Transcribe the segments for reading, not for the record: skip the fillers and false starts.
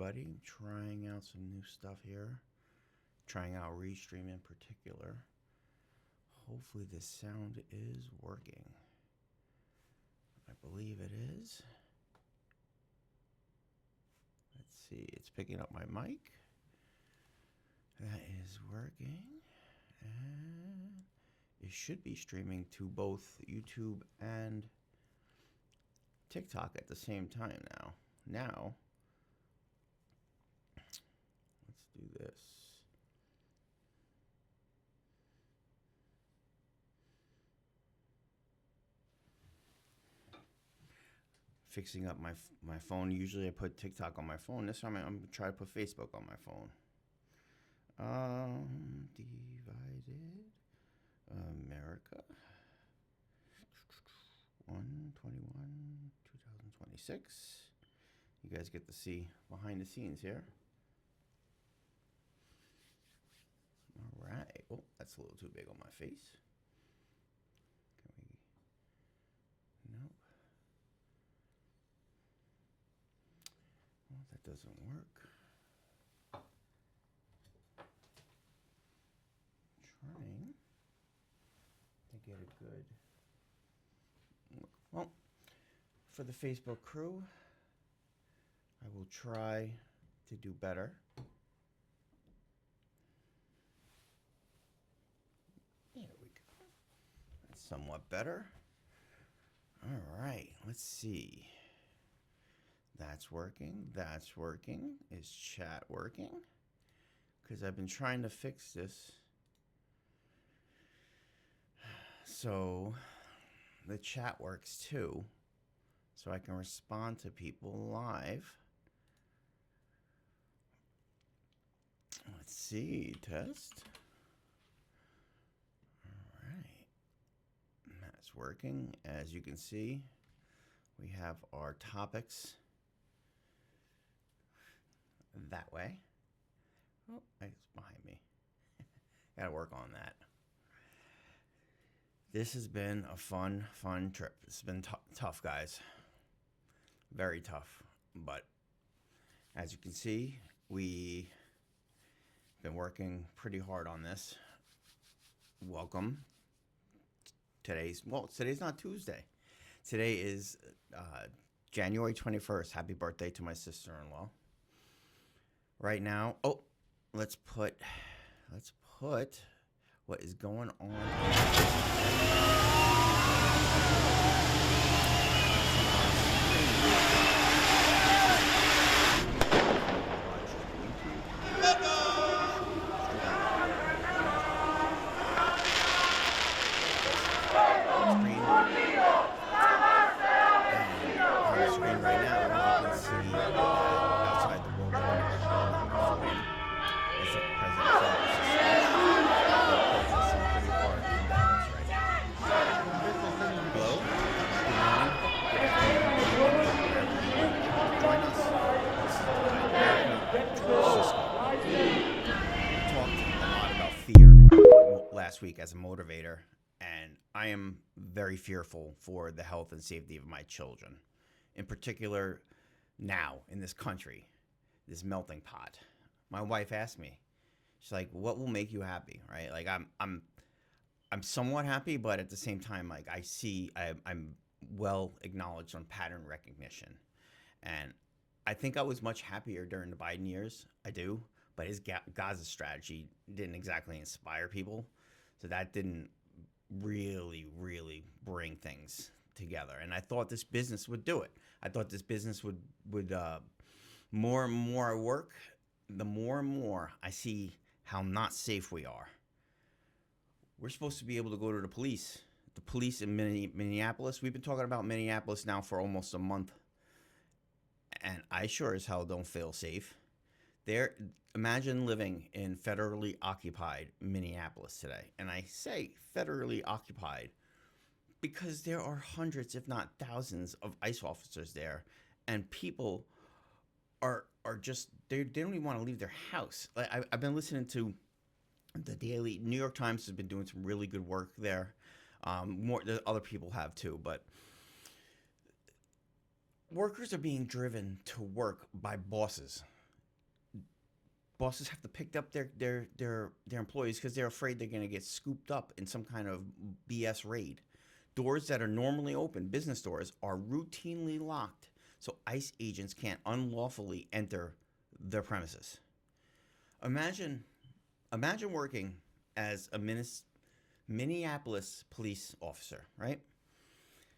everybody. Trying out some new stuff here. Trying out Restream in particular. Hopefully this sound is working. I believe it is. Let's see. It's picking up my mic. That is working. And it should be streaming to both YouTube and TikTok at the same time now. Now, let's do this. Fixing up my phone. Usually I put TikTok on my phone. This time I'm going to try to put Facebook on my phone. Divided America. 1/21/2026. You guys get to see behind the scenes here. All right. Oh, that's a little too big on my face. Can we? Nope. Well, that doesn't work. Trying to get a good look. Well, for the Facebook crew, I will try to do better. There we go. That's somewhat better. All right, let's see. That's working. That's working. Is chat working? Because I've been trying to fix this. So the chat works too. So I can respond to people live. Let's see. Test. All right. That's working. As you can see, we have our topics that way. Oh, it's behind me. Gotta work on that. This has been a fun trip. It's been tough, guys. Very tough. But as you can see, we've been working pretty hard on this. Welcome. Today's not Tuesday. Today is January 21st. Happy birthday to my sister-in-law. Right now, let's put what is going on. Week as a motivator, and I am very fearful for the health and safety of my children, in particular now in this country, this melting pot. My wife asked me, she's like, what will make you happy? Right? Like I'm somewhat happy, but at the same time, like I'm well acknowledged on pattern recognition, and I think I was much happier during the Biden years. I do, but his Gaza strategy didn't exactly inspire people. So that didn't really bring things together. And I thought this business would do it. I thought this business would more and more I work, the more and more I see how not safe we are. We're supposed to be able to go to the police. The police in Minneapolis, we've been talking about Minneapolis now for almost a month. And I sure as hell don't feel safe. Imagine living in federally occupied Minneapolis today. And I say federally occupied because there are hundreds, if not thousands, of ICE officers there. And people are just, they don't even want to leave their house. Like I've been listening to the Daily, New York Times has been doing some really good work there. Other people have too, but workers are being driven to work by bosses. bosses have to pick up their employees because they're afraid they're going to get scooped up in some kind of BS raid. Doors that are normally open, business doors, are routinely locked so ICE agents can't unlawfully enter their premises. Imagine, imagine working as a Minneapolis police officer, right?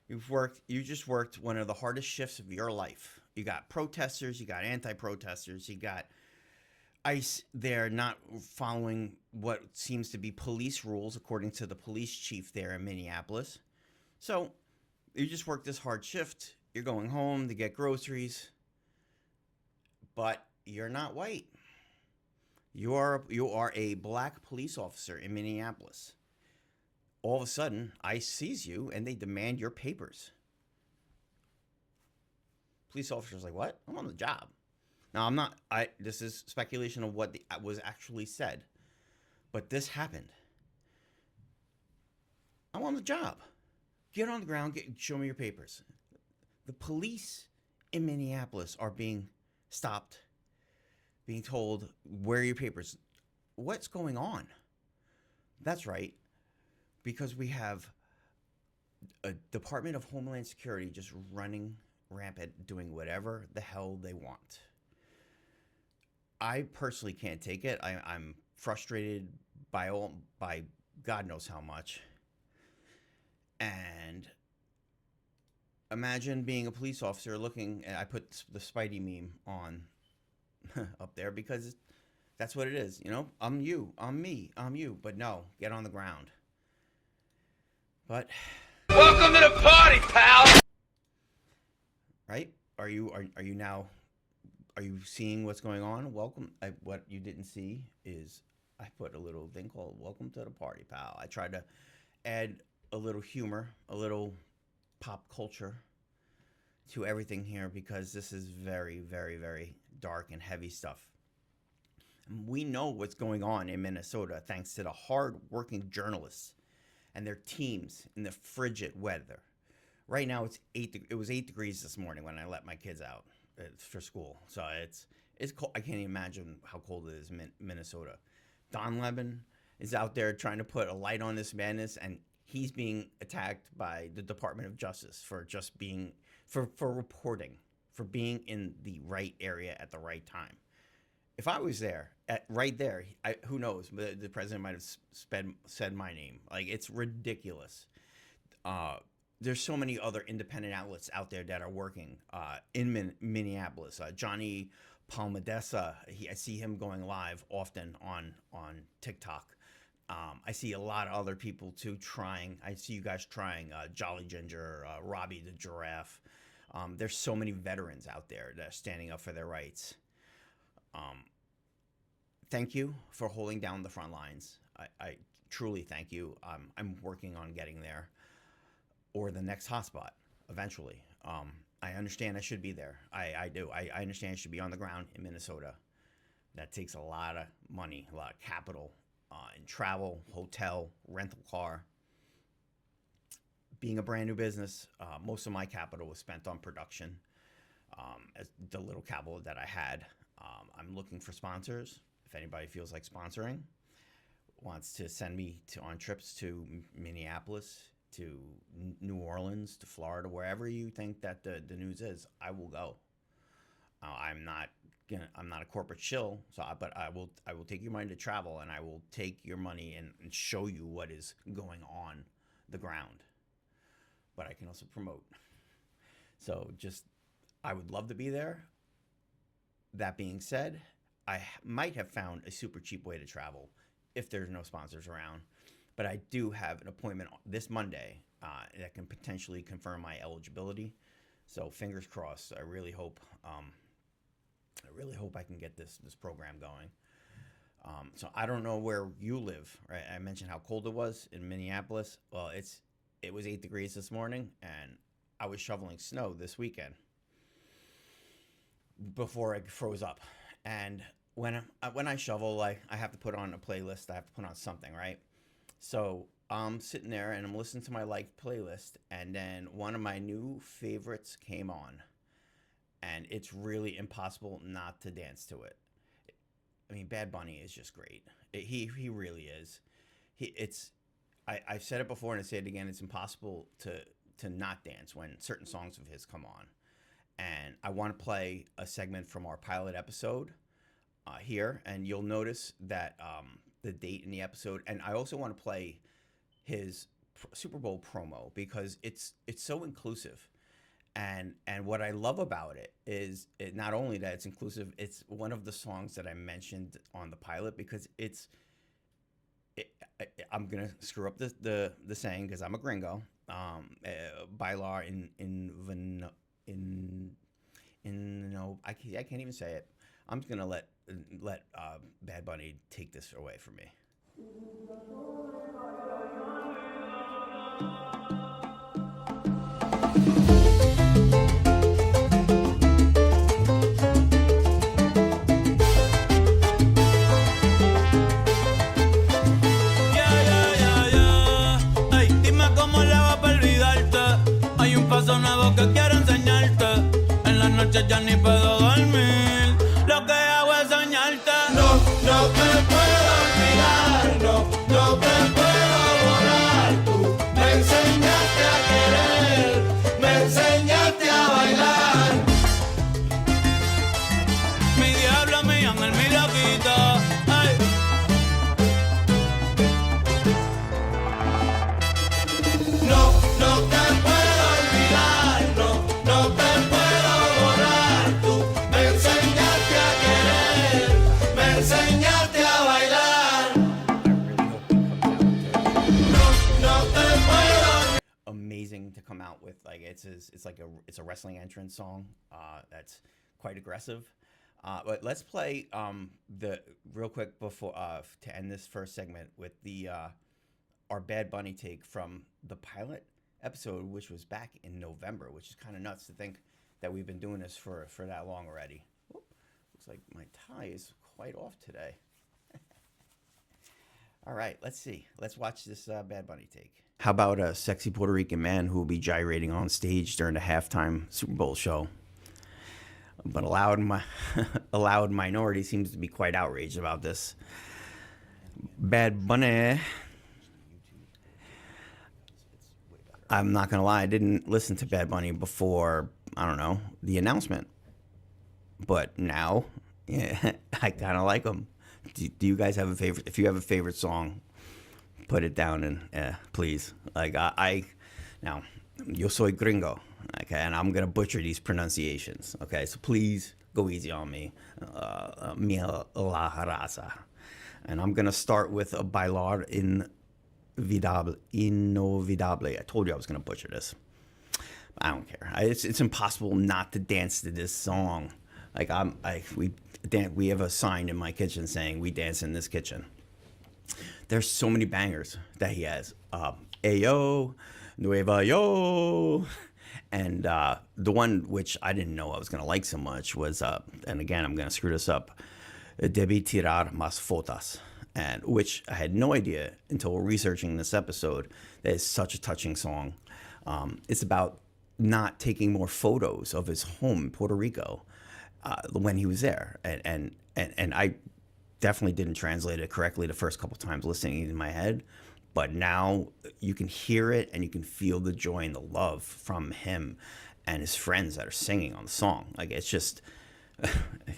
You just worked one of the hardest shifts of your life. You got protesters, you got anti-protesters, you got ICE there not following what seems to be police rules according to the police chief there in Minneapolis. So you just work this hard shift. You're going home to get groceries, but you're not white. You are a black police officer in Minneapolis. All of a sudden, ICE sees you and they demand your papers. Police officer's like, "What? I'm on the job." Now, I'm not. This is speculation of what was actually said, but this happened. I'm on the job. Get on the ground. Show me your papers. The police in Minneapolis are being stopped, being told, "Where are your papers?" What's going on? That's right, because we have a Department of Homeland Security just running rampant, doing whatever the hell they want. I personally can't take it. I'm frustrated by God knows how much. And imagine being a police officer looking, and I put the Spidey meme on up there because that's what it is. You know, I'm you, I'm me, I'm you. But no, get on the ground. But welcome to the party, pal. Right? Are you now? Are you seeing what's going on? Welcome. What you didn't see is I put a little thing called "Welcome to the Party, Pal." I tried to add a little humor, a little pop culture to everything here because this is very, very, very dark and heavy stuff. We know what's going on in Minnesota thanks to the hard-working journalists and their teams in the frigid weather. Right now, it was 8 degrees this morning when I let my kids out for school. So it's cold. I can't even imagine how cold it is in Minnesota. Don Lemon is out there trying to put a light on this madness, and he's being attacked by the Department of Justice for just being for reporting, for being in the right area at the right time. If I was there, right there, who knows? The president might have said my name. Like, it's ridiculous. There's so many other independent outlets out there that are working in Minneapolis. Johnny Palmadessa, I see him going live often on TikTok. I see a lot of other people too trying. I see you guys trying. Jolly Ginger, Robbie the Giraffe. There's so many veterans out there that are standing up for their rights. Thank you for holding down the front lines. I truly thank you. I'm working on getting there, or the next hotspot eventually. I understand I should be there. I do. I understand I should be on the ground in Minnesota. That takes a lot of money, a lot of capital in travel, hotel, rental car. Being a brand new business, most of my capital was spent on production. As the little capital that I had. I'm looking for sponsors. If anybody feels like sponsoring, wants to send me on trips to Minneapolis, to New Orleans, to Florida, wherever you think that the news is, I will go. I'm not a corporate shill, but I will take your money to travel, and I will take your money and show you what is going on the ground. But I can also promote. So I would love to be there. That being said, I might have found a super cheap way to travel if there's no sponsors around. But I do have an appointment this Monday that can potentially confirm my eligibility. So fingers crossed. I really hope I can get this program going. So I don't know where you live. Right? I mentioned how cold it was in Minneapolis. Well, it was 8 degrees this morning, and I was shoveling snow this weekend before it froze up. And when I shovel, I have to put on a playlist. I have to put on something, right? So I'm sitting there and I'm listening to my liked playlist, and then one of my new favorites came on, and it's really impossible not to dance to it. mean, Bad Bunny is just great. He really is. I've said it before and I say it again. It's impossible to not dance when certain songs of his come on. And I want to play a segment from our pilot episode here, and you'll notice that the date in the episode. And I also want to play his Super Bowl promo because it's so inclusive. And what I love about it is not only that it's inclusive, it's one of the songs that I mentioned on the pilot because I'm gonna screw up the saying because I'm a gringo. Bailar no, I can't even say it. I'm just gonna let Bad Bunny take this away from me. Paso nuevo que quiero enseñarte. En las noches ya ni puedo dormir. Lo que hago es soñarte. No, no te puedo olvidar. No, no te puedo borrar. Tú me enseñaste a querer. Me enseñaste a bailar. Mi diablo, mi ángel, mi loquito. Ay. No, no te puedo. Amazing to come out with, like it's a wrestling entrance song that's quite aggressive. But let's play the real quick before to end this first segment with the our Bad Bunny take from the pilot episode, which was back in November, which is kind of nuts to think that we've been doing this for that long already. Whoop, looks like my tie is quite off today. All right, let's see. Let's watch this Bad Bunny take. How about a sexy Puerto Rican man who will be gyrating on stage during the halftime Super Bowl show? But a loud minority seems to be quite outraged about this. Bad Bunny. I'm not going to lie, I didn't listen to Bad Bunny before, I don't know, the announcement. But now, yeah, I kind of like him. Do you guys have a favorite? If you have a favorite song, put it down and please. Like now, yo soy gringo, okay, and I'm gonna butcher these pronunciations, okay. So please go easy on me, mi la raza. And I'm gonna start with a bailar inolvidable. I told you I was gonna butcher this. I don't care. It's impossible not to dance to this song. Like we have a sign in my kitchen saying we dance in this kitchen. There's so many bangers that he has. Ayo, Nueva Yo. And the one which I didn't know I was going to like so much was, and again, I'm going to screw this up, Debí tirar más fotos. And which I had no idea until researching this episode that is such a touching song. It's about not taking more photos of his home in Puerto Rico when he was there. And I definitely didn't translate it correctly the first couple times listening in my head, but now you can hear it and you can feel the joy and the love from him and his friends that are singing on the song. Like it's just,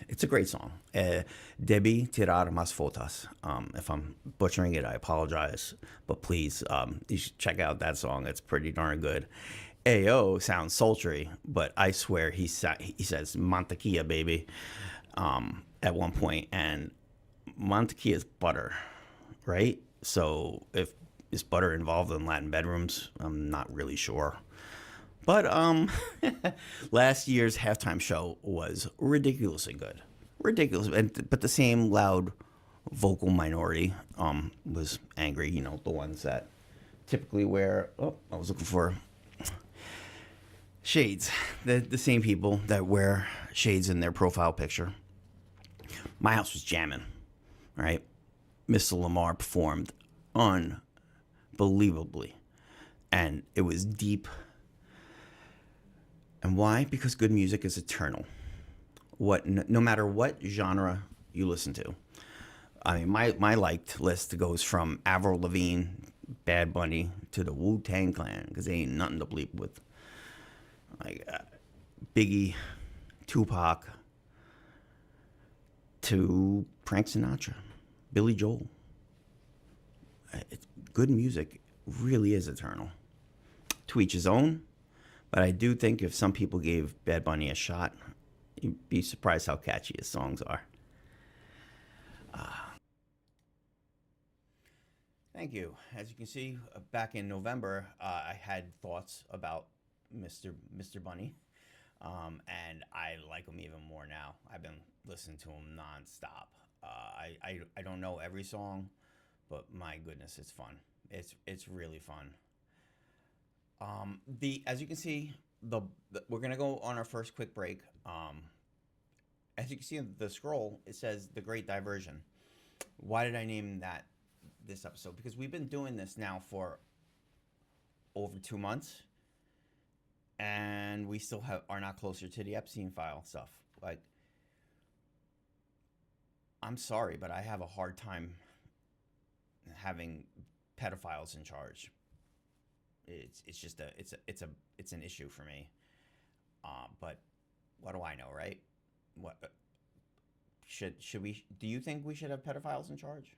it's a great song. Debí tirar más fotos. If I'm butchering it, I apologize, but please, you should check out that song. It's pretty darn good. Ayo sounds sultry, but I swear he says mantequilla, baby, at one point, and mantequilla is butter, right? So if is butter involved in Latin bedrooms, I'm not really sure. But last year's halftime show was ridiculously good, ridiculous, but the same loud vocal minority was angry. You know, the ones that typically wear. Oh, I was looking for shades. The same people that wear shades in their profile picture. My house was jamming, right? Mr. Lamar performed unbelievably, and it was deep. And why? Because good music is eternal. No matter what genre you listen to, I mean, my liked list goes from Avril Lavigne, Bad Bunny, to the Wu-Tang Clan, because they ain't nothing to bleep with. Like Biggie, Tupac, to Frank Sinatra, Billy Joel. It's good music really is eternal. To each his own, but I do think if some people gave Bad Bunny a shot, you'd be surprised how catchy his songs are. Thank you. As you can see, back in November, I had thoughts about Mr. Bunny, and I like him even more now. I've been listening to him nonstop. I don't know every song, but my goodness, it's fun. It's really fun. As you can see, we're gonna go on our first quick break. As you can see in the scroll, it says the Great Diversion. Why did I name that this episode? Because we've been doing this now for over 2 months, and we still are not closer to the Epstein file stuff. Like, I'm sorry, but I have a hard time having pedophiles in charge. It's just it's an issue for me. But what do I know, right? What should we? Do you think we should have pedophiles in charge,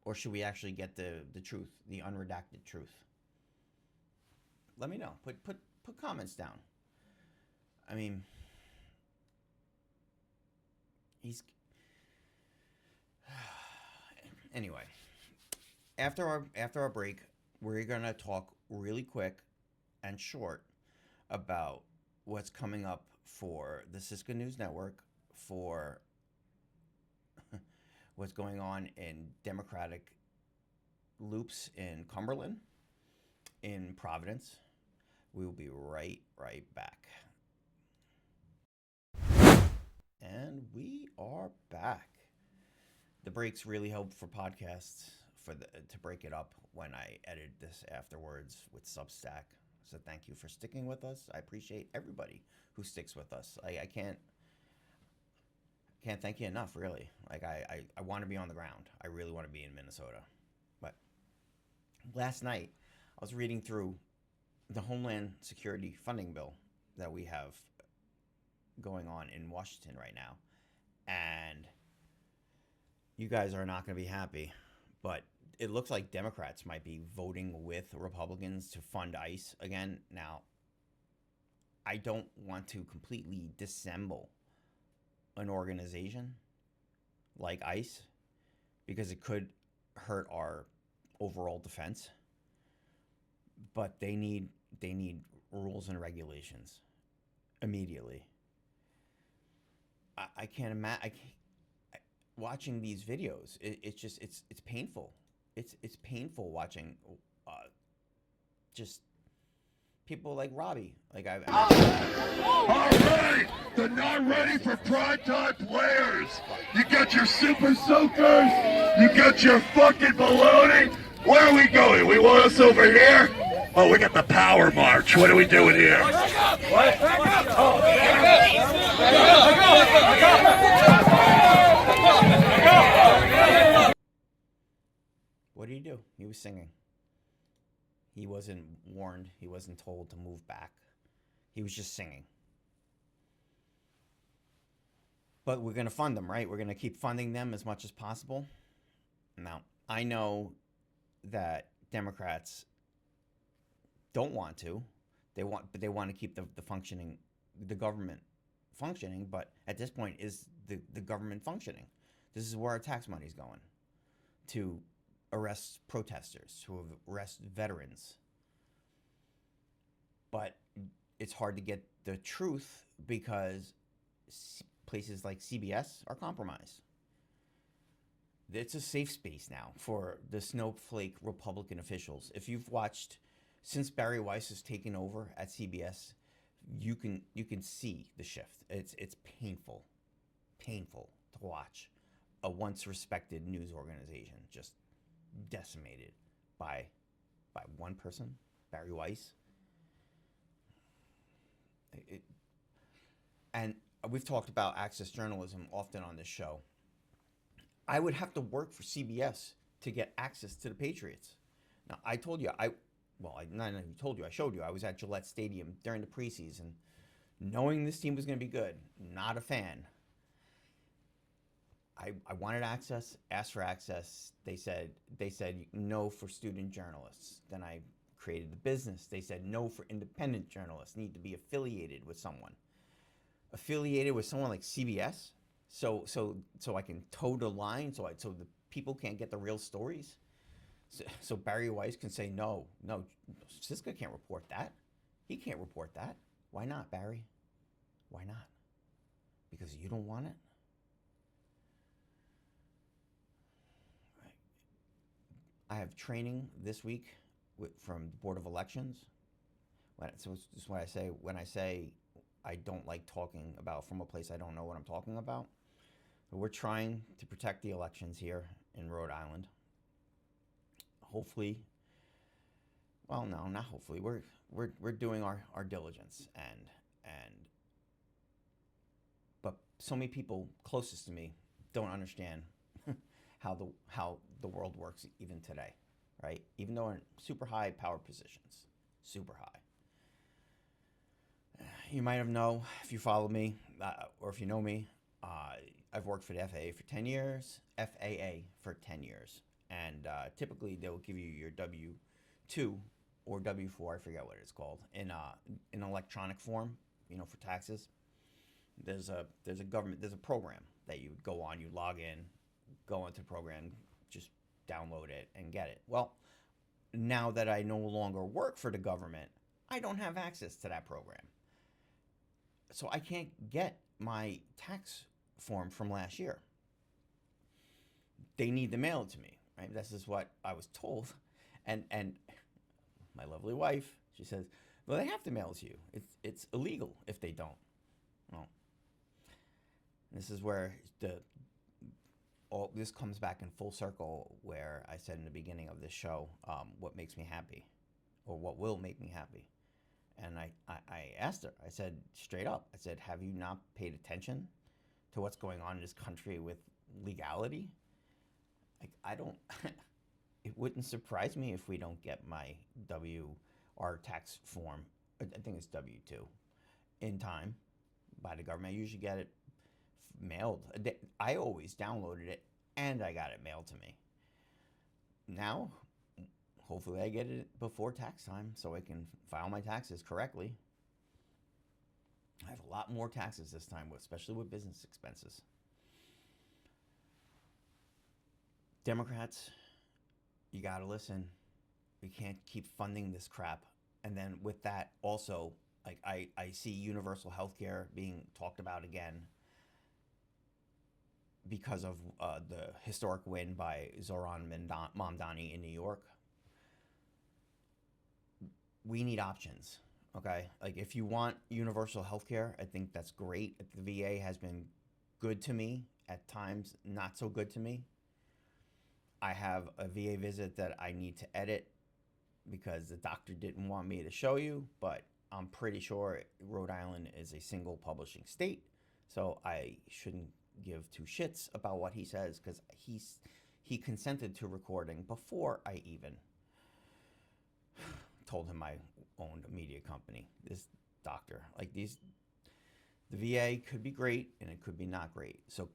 or should we actually get the truth, the unredacted truth? Let me know. Put comments down. I mean, he's anyway. After our break, we're gonna talk really quick and short about what's coming up for the Cisco News Network, for what's going on in Democratic loops in Cumberland, in Providence. We will be right back. And we are back. The breaks really help for podcasts, to break it up when I edit this afterwards with Substack. So thank you for sticking with us. I appreciate everybody who sticks with us. I can't thank you enough, really. Like, I want to be on the ground. I really want to be in Minnesota. But last night, I was reading through the Homeland Security funding bill that we have going on in Washington right now. And you guys are not going to be happy, but it looks like Democrats might be voting with Republicans to fund ICE again. Now, I don't want to completely dissemble an organization like ICE because it could hurt our overall defense. But they need rules and regulations immediately. I can't imagine. Watching these videos, it's painful. It's painful watching just people like Robbie. Like All right, the not ready for primetime players. You got your super soakers. You got your fucking baloney. Where are we going? We want us over here? Oh, we got the power march. What are we doing here? What? What did he do? He was singing. He wasn't warned. He wasn't told to move back. He was just singing. But we're going to fund them, right? We're going to keep funding them as much as possible. Now, I know that Democrats don't want to. They want to keep the government functioning. But at this point, is the government functioning? This is where our tax money is going, to arrest protesters, to arrest veterans. But it's hard to get the truth because places like CBS are compromised. It's a safe space now for the snowflake Republican officials. If you've watched since Barry Weiss has taken over at CBS, you can see the shift. It's painful to watch a once respected news organization just decimated by one person, Barry Weiss. And we've talked about access journalism often on this show. I would have to work for CBS to get access to the Patriots. Now, I told you, not even told you, I showed you, I was at Gillette Stadium during the preseason, knowing this team was going to be good, not a fan. I wanted access, asked for access. They said no for student journalists. Then I created the business. They said no for independent journalists, need to be affiliated with someone. Affiliated with someone like CBS, so I can toe the line, so the people can't get the real stories. So Barry Weiss can say no, Siska can't report that. He can't report that. Why not, Barry? Why not? Because you don't want it? I have training this week from the Board of Elections. So it's just what I say when I say I don't like talking about from a place I don't know what I'm talking about. But we're trying to protect the elections here in Rhode Island. Hopefully, well, no, not hopefully. We're doing our diligence but so many people closest to me don't understand how the world works even today, right? Even though in super high power positions, super high. You might have know if you follow me or if you know me. I've worked for the FAA for 10 years. And typically they'll give you your W-2 or W-4, I forget what it's called, in electronic form, for taxes. There's a program that you go on, you log in, go into the program, just download it and get it. Well, now that I no longer work for the government, I don't have access to that program. So I can't get my tax form from last year. They need to mail it to me, right? This is what I was told. And my lovely wife, she says, well, they have to mail it to you. It's illegal if they don't. Well, this is where all this comes back in full circle, where I said in the beginning of this show, what makes me happy, or what will make me happy. And I asked her, I said straight up, I said, have you not paid attention to what's going on in this country with legality? Like, I don't, it wouldn't surprise me if we don't get our tax form, I think it's W-2, in time by the government. I usually get it mailed. I always downloaded it and I got it mailed to me. Now, hopefully I get it before tax time so I can file my taxes correctly. I have a lot more taxes this time, especially with business expenses. Democrats, you gotta listen. We can't keep funding this crap. And then with that also, like I see universal health care being talked about again because of the historic win by Zohran Mamdani in New York. We need options, okay? Like, if you want universal health care, I think that's great. The VA has been good to me, at times not so good to me. I have a VA visit that I need to edit because the doctor didn't want me to show you, but I'm pretty sure Rhode Island is a single publishing state, so I shouldn't give two shits about what he says, because he consented to recording before I even told him I owned a media company. This doctor, the VA could be great and it could be not great. So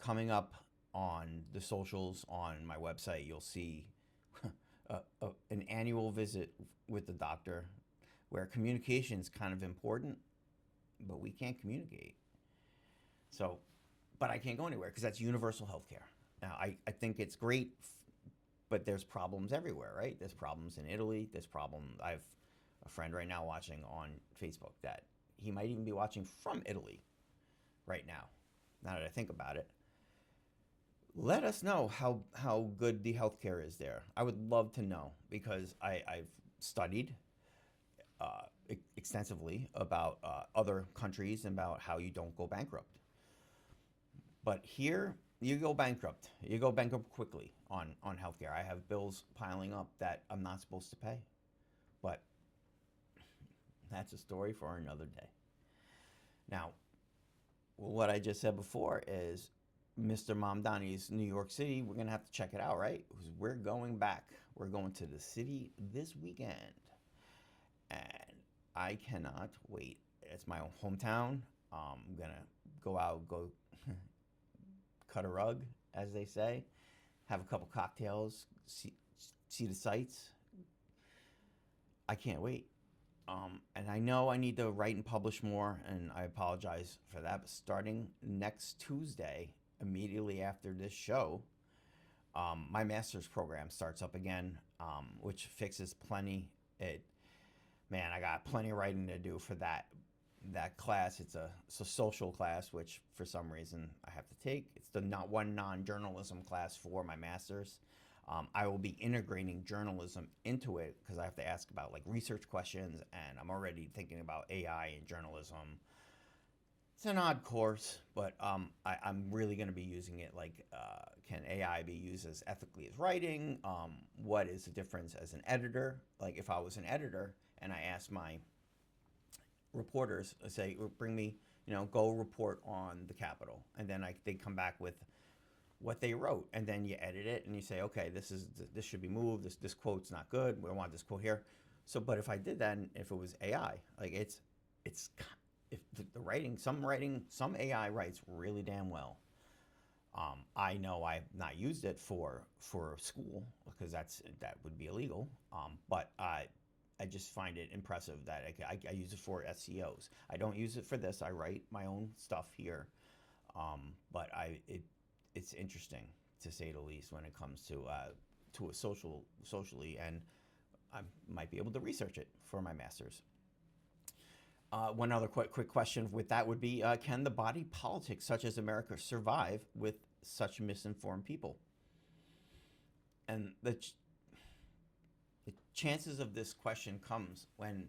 coming up on the socials, on my website, you'll see an annual visit with the doctor where communication is kind of important, but we can't communicate. So, but I can't go anywhere because that's universal health care. Now, I think it's great, but there's problems everywhere, right? There's problems in Italy. I have a friend right now watching on Facebook that he might even be watching from Italy right now that I think about it. Let us know how good the healthcare is there. I would love to know, because I've studied extensively about other countries and about how you don't go bankrupt. But here, you go bankrupt. You go bankrupt quickly on healthcare. I have bills piling up that I'm not supposed to pay. But that's a story for another day. Now, what I just said before is Mr. Mamdani's New York City, we're going to have to check it out, right? Because we're going back. We're going to the city this weekend. And I cannot wait. It's my own hometown. I'm going to go out, go cut a rug, as they say, have a couple cocktails, see the sights. I can't wait. And I know I need to write and publish more, and I apologize for that. But starting next Tuesday, immediately after this show, my master's program starts up again, which fixes plenty. I got plenty of writing to do for that class. It's a social class, which for some reason I have to take. It's the non-journalism class for my master's. I will be integrating journalism into it because I have to ask about like research questions, and I'm already thinking about AI and journalism. It's an odd course, but I'm really going to be using it. Like, can AI be used as ethically as writing? What is the difference as an editor? Like, if I was an editor and I asked my reporters, say, bring me, go report on the Capitol, and then they come back with what they wrote, and then you edit it and you say, okay, this should be moved. This quote's not good. We want this quote here. So, but if I did that, and if it was AI, like if the writing, some AI writes really damn well. I know I've not used it for school because that would be illegal. But I just find it impressive that I use it for SEOs. I don't use it for this. I write my own stuff here, but it's interesting to say the least when it comes to a socially, and I might be able to research it for my master's. One other quick question with that would be, can the body politic such as America survive with such misinformed people? And the chances of this question comes when,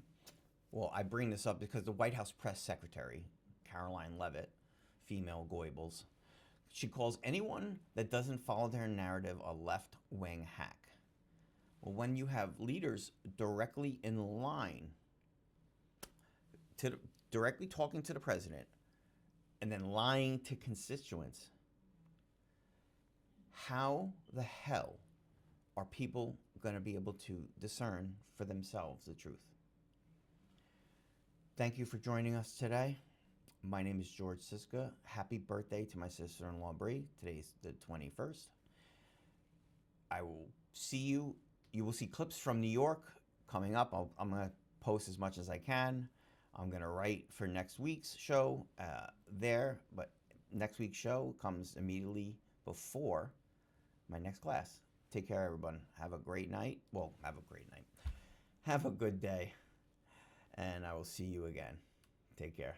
I bring this up because the White House press secretary, Caroline Leavitt, female Goebbels, she calls anyone that doesn't follow their narrative a left-wing hack. Well, when you have leaders directly in line directly talking to the president and then lying to constituents, how the hell are people going to be able to discern for themselves the truth? Thank you for joining us today. My name is George Siska. Happy birthday to my sister-in-law, Bree. Today's the 21st. I will see you. You will see clips from New York coming up. I'm going to post as much as I can. I'm going to write for next week's show there, but next week's show comes immediately before my next class. Take care, everyone. Have a great night. Well, have a great night. Have a good day, and I will see you again. Take care.